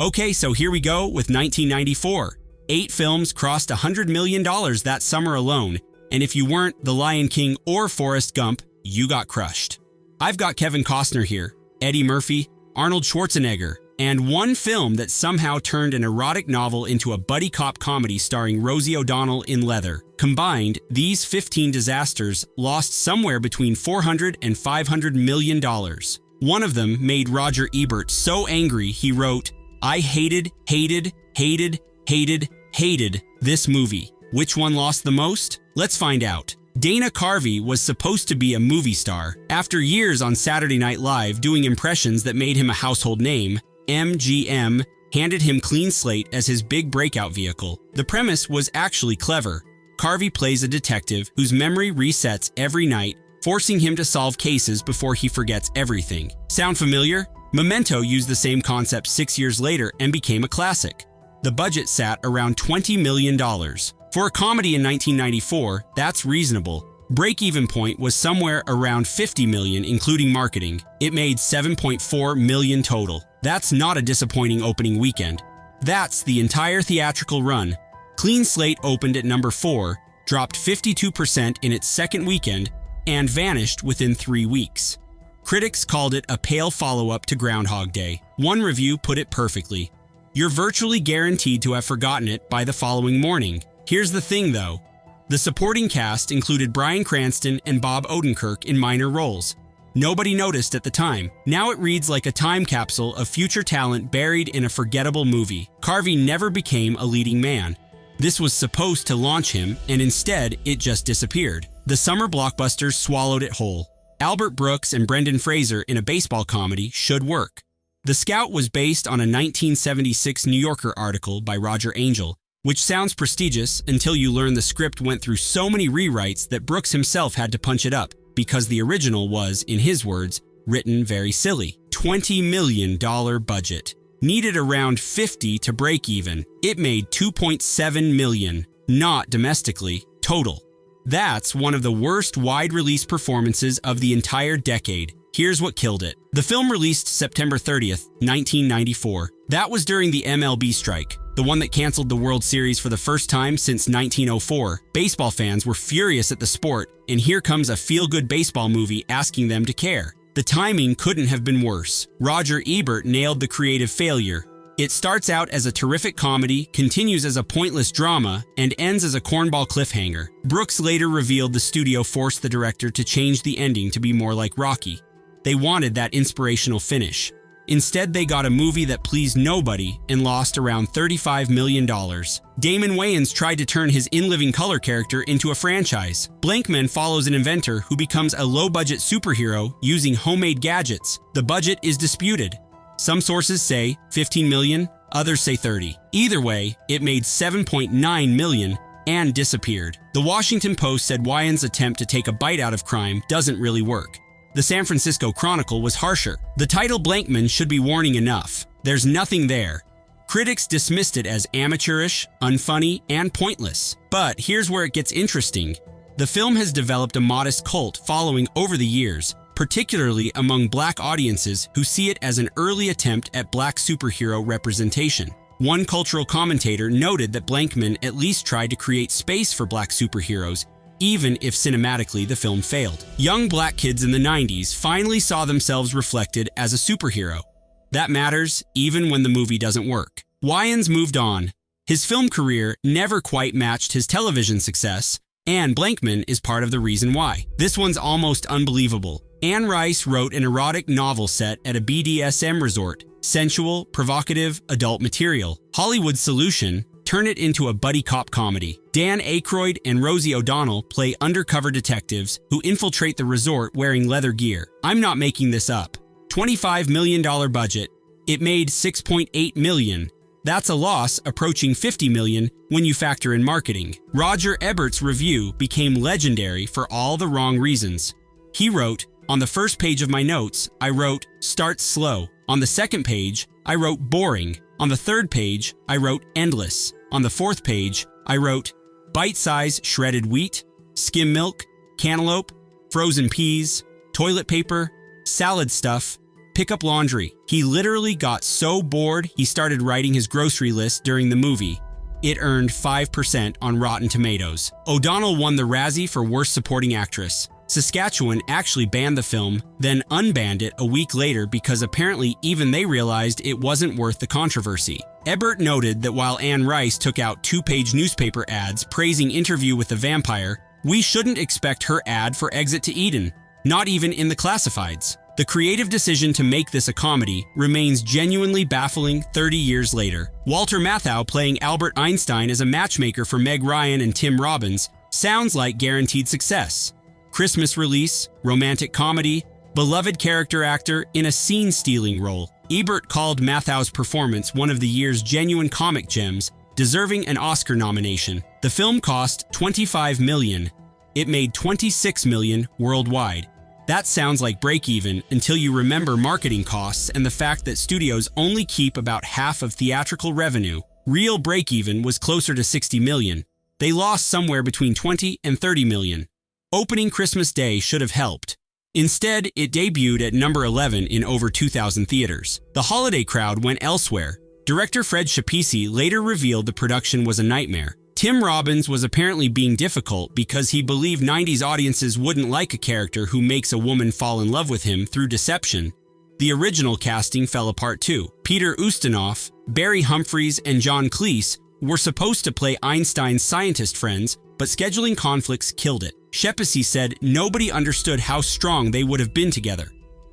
Okay, so here we go with 1994. 8 films crossed $100 million that summer alone, and if you weren't The Lion King or Forrest Gump, you got crushed. I've got Kevin Costner here, Eddie Murphy, Arnold Schwarzenegger, and one film that somehow turned an erotic novel into a buddy cop comedy starring Rosie O'Donnell in leather. Combined, these 15 disasters lost somewhere between $400 and $500 million. One of them made Roger Ebert so angry he wrote, "I hated this movie." Which one lost the most? Let's find out. Dana Carvey was supposed to be a movie star. After years on Saturday Night Live doing impressions that made him a household name, MGM handed him Clean Slate as his big breakout vehicle. The premise was actually clever. Carvey plays a detective whose memory resets every night, forcing him to solve cases before he forgets everything. Sound familiar? Memento used the same concept 6 years later and became a classic. The budget sat around $20 million. For a comedy in 1994, that's reasonable. Break-even point was somewhere around $50 million, including marketing. It made $7.4 million total. That's not a disappointing opening weekend. That's the entire theatrical run. Clean Slate opened at number 4, dropped 52% in its second weekend, and vanished within 3 weeks. Critics called it a pale follow-up to Groundhog Day. One review put it perfectly: "You're virtually guaranteed to have forgotten it by the following morning." Here's the thing, though. The supporting cast included Bryan Cranston and Bob Odenkirk in minor roles. Nobody noticed at the time. Now it reads like a time capsule of future talent buried in a forgettable movie. Carvey never became a leading man. This was supposed to launch him, and instead, it just disappeared. The summer blockbusters swallowed it whole. Albert Brooks and Brendan Fraser in a baseball comedy should work. The Scout was based on a 1976 New Yorker article by Roger Angell, which sounds prestigious until you learn the script went through so many rewrites that Brooks himself had to punch it up, because the original was, in his words, written very silly. $20 million budget. Needed around 50 to break even. It made $2.7 million, not domestically, total. That's one of the worst wide-release performances of the entire decade. Here's what killed it. The film released September 30th, 1994. That was during the MLB strike, the one that canceled the World Series for the first time since 1904. Baseball fans were furious at the sport, and here comes a feel-good baseball movie asking them to care. The timing couldn't have been worse. Roger Ebert nailed the creative failure. It starts out as a terrific comedy, continues as a pointless drama, and ends as a cornball cliffhanger. Brooks later revealed the studio forced the director to change the ending to be more like Rocky. They wanted that inspirational finish. Instead, they got a movie that pleased nobody and lost around $35 million. Damon Wayans tried to turn his in-living color character into a franchise. Blankman follows an inventor who becomes a low-budget superhero using homemade gadgets. The budget is disputed. Some sources say 15 million, others say 30. Either way, it made 7.9 million and disappeared. The Washington Post said Wayans' attempt to take a bite out of crime doesn't really work. The San Francisco Chronicle was harsher. The title Blankman should be warning enough. There's nothing there. Critics dismissed it as amateurish, unfunny, and pointless. But here's where it gets interesting. The film has developed a modest cult following over the years, particularly among Black audiences who see it as an early attempt at Black superhero representation. One cultural commentator noted that Blankman at least tried to create space for Black superheroes, even if cinematically the film failed. Young Black kids in the 90s finally saw themselves reflected as a superhero. That matters even when the movie doesn't work. Wayans moved on. His film career never quite matched his television success, and Blankman is part of the reason why. This one's almost unbelievable. Anne Rice wrote an erotic novel set at a BDSM resort. Sensual, provocative, adult material. Hollywood's solution: turn it into a buddy cop comedy. Dan Aykroyd and Rosie O'Donnell play undercover detectives who infiltrate the resort wearing leather gear. I'm not making this up. $25 million budget. It made $6.8 million. That's a loss approaching $50 million when you factor in marketing. Roger Ebert's review became legendary for all the wrong reasons. He wrote, "On the first page of my notes, I wrote, starts slow. On the second page, I wrote boring. On the third page, I wrote endless. On the fourth page, I wrote bite-size shredded wheat, skim milk, cantaloupe, frozen peas, toilet paper, salad stuff, Pick up laundry. He literally got so bored he started writing his grocery list during the movie. It earned 5% on Rotten Tomatoes. O'Donnell won the Razzie for Worst Supporting Actress. Saskatchewan actually banned the film, then unbanned it a week later because apparently even they realized it wasn't worth the controversy. Ebert noted that while Anne Rice took out 2-page newspaper ads praising Interview with the Vampire, we shouldn't expect her ad for Exit to Eden, not even in the classifieds. The creative decision to make this a comedy remains genuinely baffling 30 years later. Walter Matthau playing Albert Einstein as a matchmaker for Meg Ryan and Tim Robbins sounds like guaranteed success. Christmas release, romantic comedy, beloved character actor in a scene-stealing role. Ebert called Mathau's performance one of the year's genuine comic gems, deserving an Oscar nomination. The film cost $25 million. It made $26 million worldwide. That sounds like break-even until you remember marketing costs and the fact that studios only keep about half of theatrical revenue. Real break-even was closer to $60 million. They lost somewhere between $20 and $30 million. Opening Christmas Day should have helped. Instead, it debuted at number 11 in over 2,000 theaters. The holiday crowd went elsewhere. Director Fred Schapisi later revealed the production was a nightmare. Tim Robbins was apparently being difficult because he believed 90s audiences wouldn't like a character who makes a woman fall in love with him through deception. The original casting fell apart too. Peter Ustinov, Barry Humphries, and John Cleese were supposed to play Einstein's scientist friends, but scheduling conflicts killed it. Schapisi said nobody understood how strong they would have been together.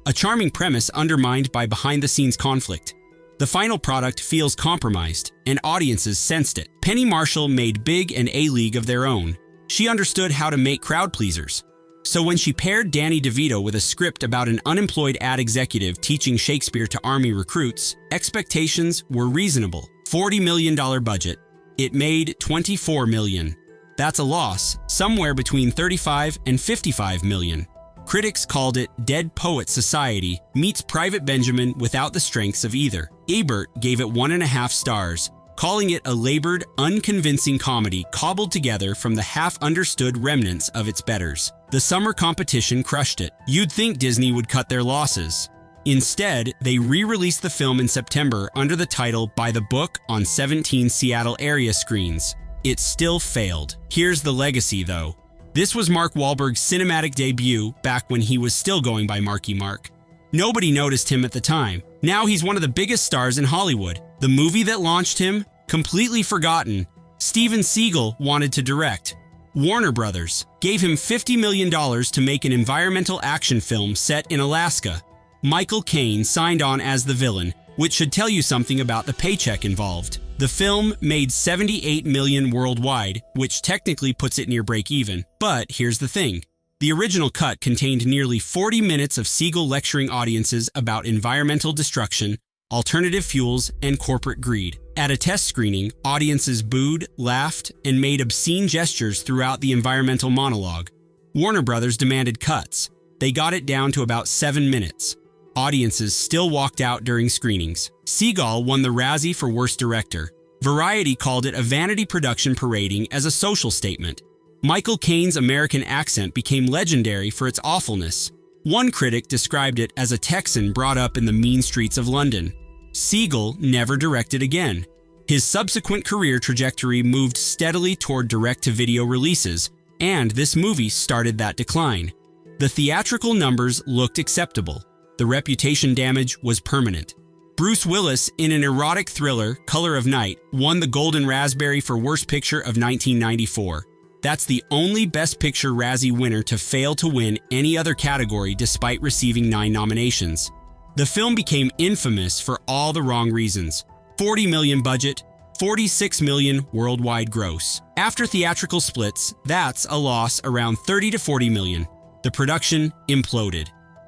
A charming premise undermined by behind-the-scenes conflict. The final product feels compromised, and audiences sensed it. Penny Marshall made Big and A-League of their own. She understood how to make crowd pleasers. So when she paired Danny DeVito with a script about an unemployed ad executive teaching Shakespeare to Army recruits, expectations were reasonable. $40 million budget. It made $24 million. That's a loss, somewhere between $35 and $55 million. Critics called it Dead Poet Society meets Private Benjamin without the strengths of either. Ebert gave it 1.5 stars, calling it a labored, unconvincing comedy cobbled together from the half-understood remnants of its betters. The summer competition crushed it. You'd think Disney would cut their losses. Instead, they re-released the film in September under the title By the Book on 17 Seattle area screens. It still failed. Here's the legacy, though. This was Mark Wahlberg's cinematic debut back when he was still going by Marky Mark. Nobody noticed him at the time. Now he's one of the biggest stars in Hollywood. The movie that launched him? Completely forgotten. Steven Seagal wanted to direct. Warner Brothers gave him $50 million to make an environmental action film set in Alaska. Michael Caine signed on as the villain, which should tell you something about the paycheck involved. The film made $78 million worldwide, which technically puts it near break-even. But here's the thing. The original cut contained nearly 40 minutes of Seagal lecturing audiences about environmental destruction, alternative fuels, and corporate greed. At a test screening, audiences booed, laughed, and made obscene gestures throughout the environmental monologue. Warner Brothers demanded cuts. They got it down to about 7 minutes. Audiences still walked out during screenings. Seagal won the Razzie for Worst Director. Variety called it a vanity production parading as a social statement. Michael Caine's American accent became legendary for its awfulness. One critic described it as a Texan brought up in the mean streets of London. Seagal never directed again. His subsequent career trajectory moved steadily toward direct-to-video releases, and this movie started that decline. The theatrical numbers looked acceptable. The reputation damage was permanent. Bruce Willis, in an erotic thriller, Color of Night, won the Golden Raspberry for Worst Picture of 1994. That's the only Best Picture Razzie winner to fail to win any other category despite receiving 9 nominations. The film became infamous for all the wrong reasons. $40 million budget, $46 million worldwide gross. After theatrical splits, that's a loss around $30 to $40 million. The production imploded.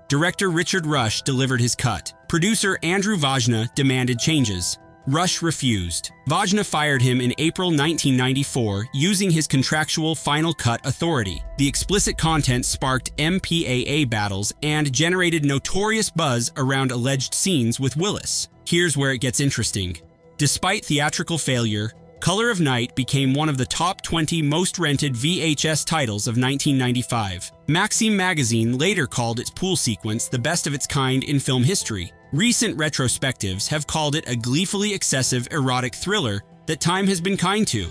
Director Richard Rush delivered his cut. Producer Andrew Vajna demanded changes. Rush refused. Vajna fired him in April 1994 using his contractual final cut authority. The explicit content sparked MPAA battles and generated notorious buzz around alleged scenes with Willis. Here's where it gets interesting. Despite theatrical failure, Color of Night became one of the top 20 most rented VHS titles of 1995. Maxim magazine later called its pool sequence the best of its kind in film history. Recent retrospectives have called it a gleefully excessive erotic thriller that time has been kind to.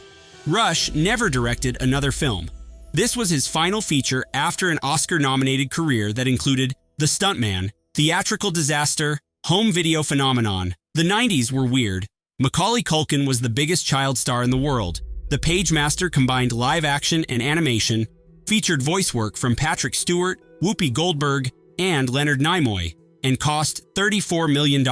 Rush never directed another film. This was his final feature after an Oscar-nominated career that included The Stuntman, Theatrical Disaster, Home Video Phenomenon. The 90s were weird. Macaulay Culkin was the biggest child star in the world. The Pagemaster combined live action and animation, featured voice work from Patrick Stewart, Whoopi Goldberg, and Leonard Nimoy, and cost $34 million.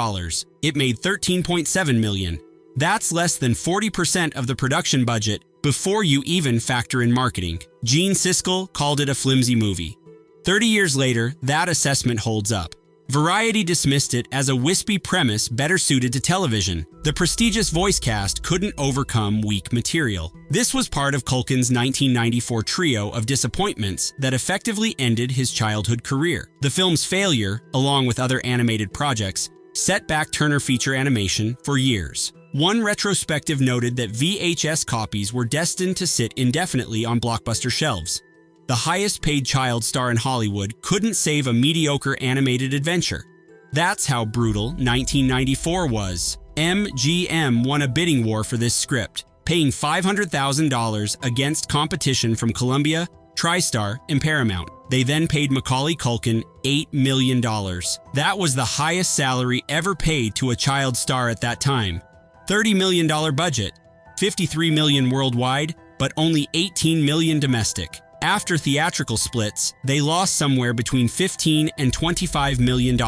It made $13.7 million. That's less than 40% of the production budget before you even factor in marketing. Gene Siskel called it a flimsy movie. 30 years later, that assessment holds up. Variety dismissed it as a wispy premise better suited to television. The prestigious voice cast couldn't overcome weak material. This was part of Culkin's 1994 trio of disappointments that effectively ended his childhood career. The film's failure, along with other animated projects, set back Turner feature animation for years. One retrospective noted that VHS copies were destined to sit indefinitely on Blockbuster shelves. The highest-paid child star in Hollywood couldn't save a mediocre animated adventure. That's how brutal 1994 was. MGM won a bidding war for this script, paying $500,000 against competition from Columbia, TriStar, and Paramount. They then paid Macaulay Culkin $8 million. That was the highest salary ever paid to a child star at that time. $30 million budget, $53 million worldwide, but only $18 million domestic. After theatrical splits, they lost somewhere between $15 and $25 million.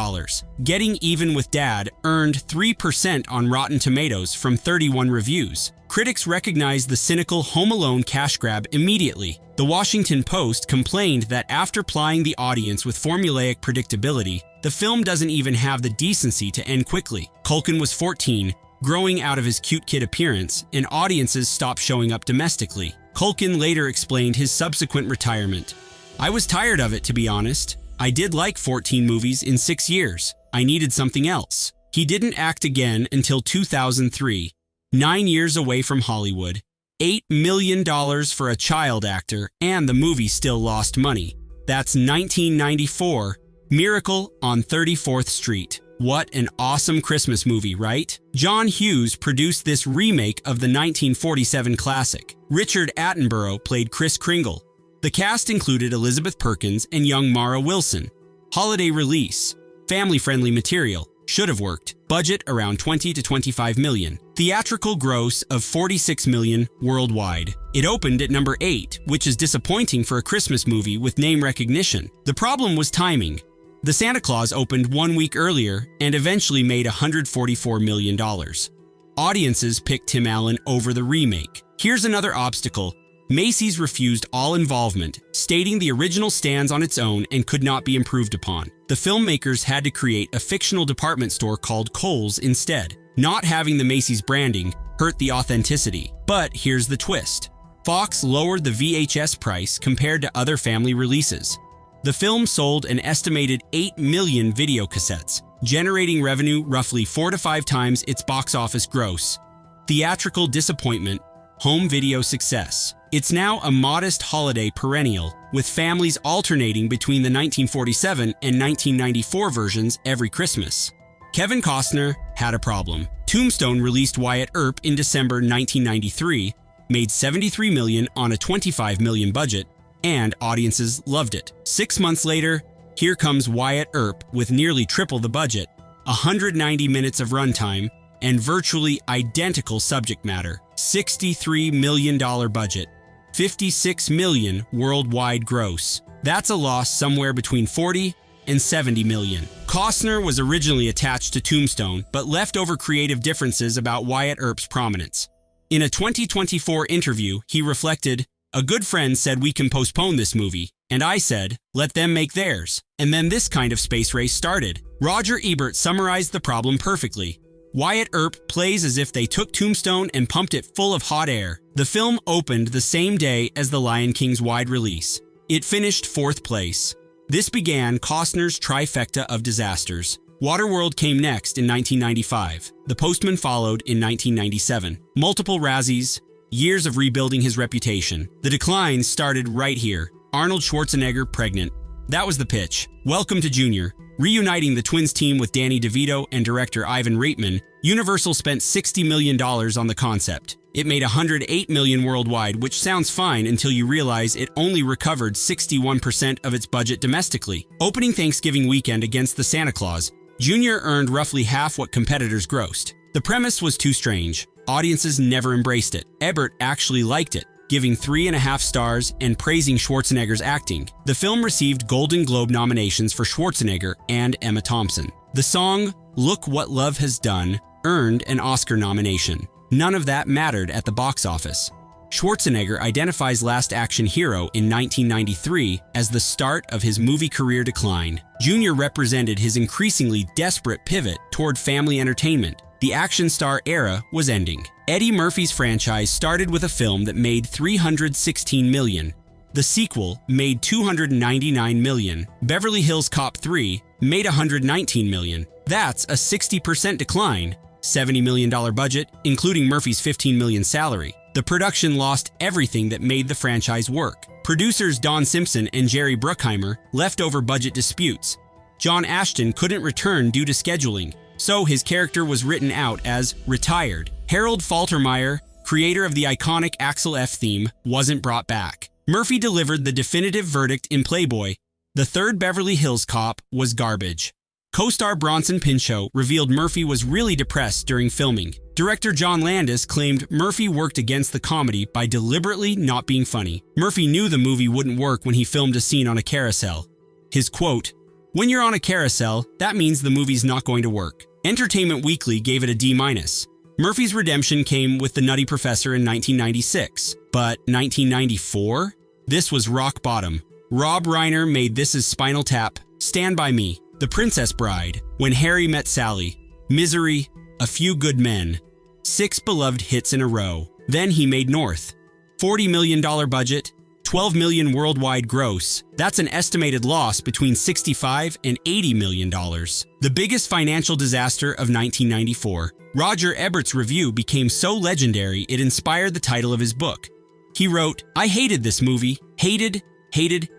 Getting Even with Dad earned 3% on Rotten Tomatoes from 31 reviews. Critics recognized the cynical Home Alone cash grab immediately. The Washington Post complained that after plying the audience with formulaic predictability, the film doesn't even have the decency to end quickly. Culkin was 14, growing out of his cute kid appearance, and audiences stopped showing up domestically. Culkin later explained his subsequent retirement. "I was tired of it, to be honest. I did like 14 movies in 6 years. I needed something else." He didn't act again until 2003, 9 years away from Hollywood. $8 million for a child actor, and the movie still lost money. That's 1994, Miracle on 34th Street. What an awesome Christmas movie, right? John Hughes produced this remake of the 1947 classic. Richard Attenborough played Kris Kringle. The cast included Elizabeth Perkins and young Mara Wilson. Holiday release. Family-friendly material. Should have worked. Budget around $20 to $25 million. Theatrical gross of $46 million worldwide. It opened at number 8, which is disappointing for a Christmas movie with name recognition. The problem was timing. The Santa Claus opened 1 week earlier and eventually made $144 million. Audiences picked Tim Allen over the remake. Here's another obstacle. Macy's refused all involvement, stating the original stands on its own and could not be improved upon. The filmmakers had to create a fictional department store called Kohl's instead. Not having the Macy's branding hurt the authenticity. But here's the twist. Fox lowered the VHS price compared to other family releases. The film sold an estimated 8 million video cassettes, generating revenue roughly 4 to 5 times its box office gross. Theatrical disappointment, home video success. It's now a modest holiday perennial, with families alternating between the 1947 and 1994 versions every Christmas. Kevin Costner had a problem. Tombstone released Wyatt Earp in December 1993, made $73 million on a $25 million budget, and audiences loved it. 6 months later, here comes Wyatt Earp with nearly triple the budget, 190 minutes of runtime, and virtually identical subject matter. $63 million budget, $56 million worldwide gross. That's a loss somewhere between 40 and 70 million. Costner was originally attached to Tombstone, but left over creative differences about Wyatt Earp's prominence. In a 2024 interview, he reflected, "A good friend said we can postpone this movie, and I said, let them make theirs. And then this kind of space race started." Roger Ebert summarized the problem perfectly. Wyatt Earp plays as if they took Tombstone and pumped it full of hot air. The film opened the same day as The Lion King's wide release. It finished 4th place. This began Costner's trifecta of disasters. Waterworld came next in 1995. The Postman followed in 1997. Multiple Razzies, years of rebuilding his reputation. The decline started right here. Arnold Schwarzenegger pregnant. That was the pitch. Welcome to Junior. Reuniting the twins team with Danny DeVito and director Ivan Reitman, Universal spent $60 million on the concept. It made $108 million worldwide, which sounds fine until you realize it only recovered 61% of its budget domestically. Opening Thanksgiving weekend against the Santa Claus, Junior earned roughly half what competitors grossed. The premise was too strange. Audiences never embraced it. Ebert actually liked it, giving 3.5 stars and praising Schwarzenegger's acting. The film received Golden Globe nominations for Schwarzenegger and Emma Thompson. The song, Look What Love Has Done, earned an Oscar nomination. None of that mattered at the box office. Schwarzenegger identifies Last Action Hero in 1993 as the start of his movie career decline. Junior represented his increasingly desperate pivot toward family entertainment. The action star era was ending. Eddie Murphy's franchise started with a film that made $316 million. The sequel made $299 million. Beverly Hills Cop 3 made $119 million. That's a 60% decline. $70 million budget, including Murphy's $15 million salary. The production lost everything that made the franchise work. Producers Don Simpson and Jerry Bruckheimer left over budget disputes. John Ashton couldn't return due to scheduling, so his character was written out as retired. Harold Faltermeyer, creator of the iconic Axel F theme, wasn't brought back. Murphy delivered the definitive verdict in Playboy. The third Beverly Hills Cop was garbage. Co-star Bronson Pinchot revealed Murphy was really depressed during filming. Director John Landis claimed Murphy worked against the comedy by deliberately not being funny. Murphy knew the movie wouldn't work when he filmed a scene on a carousel. His quote, "When you're on a carousel, that means the movie's not going to work." Entertainment Weekly gave it a D-. Murphy's redemption came with The Nutty Professor in 1996. But 1994? This was rock bottom. Rob Reiner made This Is Spinal Tap, Stand By Me, The Princess Bride, When Harry Met Sally, Misery, A Few Good Men. 6 beloved hits in a row. Then he made North. $40 million budget, $12 million worldwide gross. That's an estimated loss between $65 and $80 million. The biggest financial disaster of 1994. Roger Ebert's review became so legendary it inspired the title of his book. He wrote, "I hated this movie. Hated this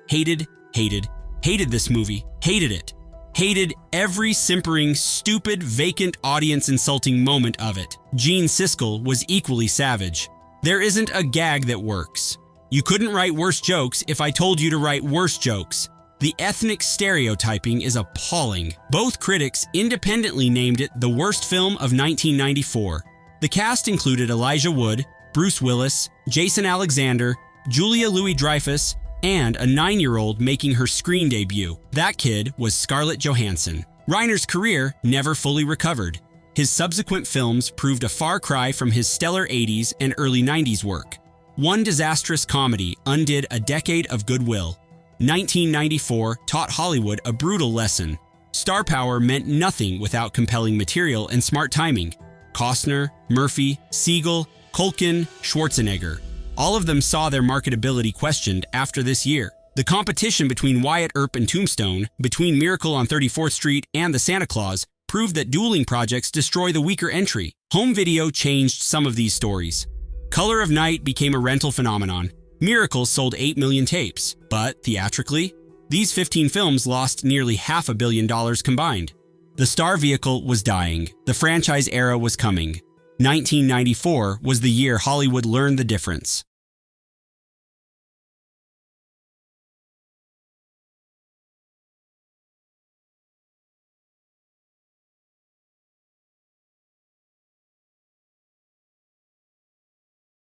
movie. Hated it. Hated every simpering, stupid, vacant, audience-insulting moment of it." Gene Siskel was equally savage. "There isn't a gag that works. You couldn't write worse jokes if I told you to write worse jokes. The ethnic stereotyping is appalling." Both critics independently named it the worst film of 1994. The cast included Elijah Wood, Bruce Willis, Jason Alexander, Julia Louis-Dreyfus, and a 9-year-old making her screen debut. That kid was Scarlett Johansson. Reiner's career never fully recovered. His subsequent films proved a far cry from his stellar 80s and early 90s work. One disastrous comedy undid a decade of goodwill. 1994 taught Hollywood a brutal lesson. Star power meant nothing without compelling material and smart timing. Costner, Murphy, Seagal, Culkin, Schwarzenegger. All of them saw their marketability questioned after this year. The competition between Wyatt, Earp, and Tombstone, between Miracle on 34th Street and The Santa Claus, proved that dueling projects destroy the weaker entry. Home video changed some of these stories. Color of Night became a rental phenomenon. Miracle sold 8 million tapes, but theatrically, these 15 films lost nearly $500 million combined. The star vehicle was dying. The franchise era was coming. 1994 was the year Hollywood learned the difference.